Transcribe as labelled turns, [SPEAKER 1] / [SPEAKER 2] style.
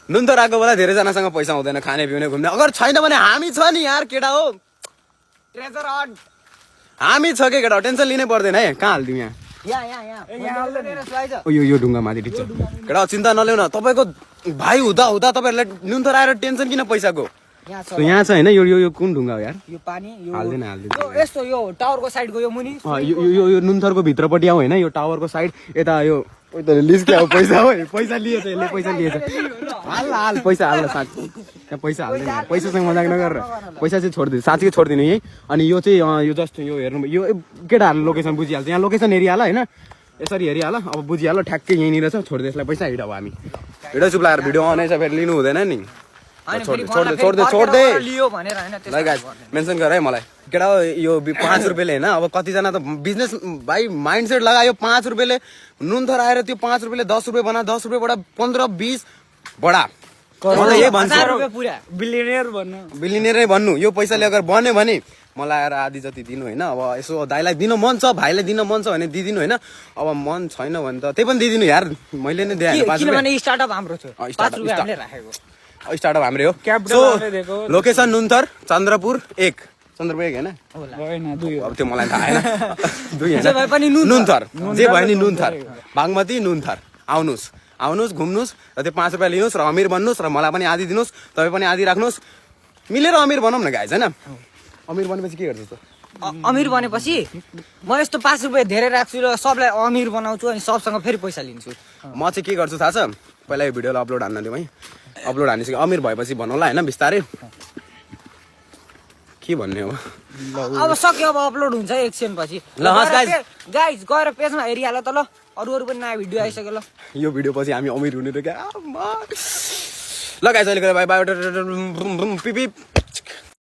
[SPEAKER 1] नुनथर आएको बेला धेरैजनासँग पैसा हुँदैन खाने पिउने घुम्ने। अगर छैन भने हामी छ नि यार केटा हो, ट्रेजर हन्ट हामी छ के केटा हो, टेन्सन लिनै पर्दैन है। कहाँ हालिदिउँ यहाँ? यो ढुङ्गा माथि ठिक छ केटा, चिन्ता नल्याउ न। तपाईँको भाइ हुँदा हुँदा तपाईँहरूलाई नुनथर आएर टेन्सन किन पैसाको? यहाँ छ होइन, यो कुन ढुङ्गा हो यार?
[SPEAKER 2] यो पानी
[SPEAKER 1] हाल्दैन
[SPEAKER 2] यस्तो यो टावरको साइडको यो मुनि
[SPEAKER 1] यो नुनथरको भित्रपट्टि आऊ होइन, यो टावरको साइड यता यो लिस्क्या हो पैसा हो, पैसा लिएछ यसले, पैसा लिएछ। हाल पैसा हाल्न साँच्ची त्यहाँ पैसा हाल्दैन, पैसासँग मजाक नगरेर पैसा चाहिँ छोडिदिनु, साँच्चै छोडिदिनु यही। अनि यो चाहिँ यो जस्ट यो हेर्नु, यो केटाहरूले लोकेसन बुझिहाल्छ, यहाँ लोकेसन हेरिहाल होइन, यसरी हेरिहाल अब बुझिहाल ठ्याक्कै यहीँनिर छ, छोडिदियो यसलाई पैसा। हिँड अब हामी भिडियो चुप लगाएर भिडियो आउँदैछ फेरि लिनु हुँदैन नि, छोड्दे ल गाइस मेन्सन गर है मलाई केटा हो। यो 5 रुपियाँले होइन, अब कतिजना त बिजनेस भाइ माइन्डसेट लगायो 5 रुपियाँले नुनथर आएर त्यो 5 रुपियाँले 10 रुपियाँ बना, 10 रुपियाँबाट 15-20 बडा। मलाई यही भन्छु बिलिनियर भन्नु, यो पैसाले अगर बन्यो भने मलाई आएर आधी जति दिनु होइन। अब यसो दाइलाई दिन मन छ, भाइलाई दिन मन छ भने दिदिनु होइन, अब मन छैन भने त त्यही पनि दिदिनु यार, मैले नै दिएँ 5 रुपियाँ।
[SPEAKER 2] स्टार्टअप हाम्रो छ, 5 रुपियाँ हामीले राखेको
[SPEAKER 1] स्टार्टअप हाम्रै हो। लोकेसन नुनथर चन्द्रपुर 1 होइन, अब त्यो मलाई थाहा होइन, 2 होइन, नुनथर जे भयो नि नुनथर बागमती नुनथर आउनुहोस् घुम्नुहोस् र त्यो 5 रुपियाँ लिनुहोस् र अमिर बन्नुहोस् र मलाई पनि आधी दिनुहोस्, तपाईँ पनि आधी राख्नुहोस्, मिलेर अमिर बनाऊँ न गाइज होइन। अमिर बनेपछि के गर्छु त?
[SPEAKER 2] अमिर बनेपछि म यस्तो 5 रुपियाँ धेरै राख्छु र सबलाई अमिर बनाउँछु अनि सबसँग फेरि पैसा लिन्छु।
[SPEAKER 1] म चाहिँ के गर्छु थाहा छ, पहिला यो भिडियोलाई अपलोड हान्न दिउँ है, अपलोड हानिसक्यो अमिर भएपछि भनौँला होइन बिस्तारै। के भन्ने हो
[SPEAKER 2] अब सक्यो, अब अपलोड हुन्छ एकछिन पछि।
[SPEAKER 1] ल
[SPEAKER 2] गाइज गएर पेजमा हेरिहाल त ल, अरू पनि नयाँ भिडियो आइसक्यो ल।
[SPEAKER 1] यो भिडियो पछि हामी अमिर हुने र क्या ल गाइज अहिले बाई बाई पिप।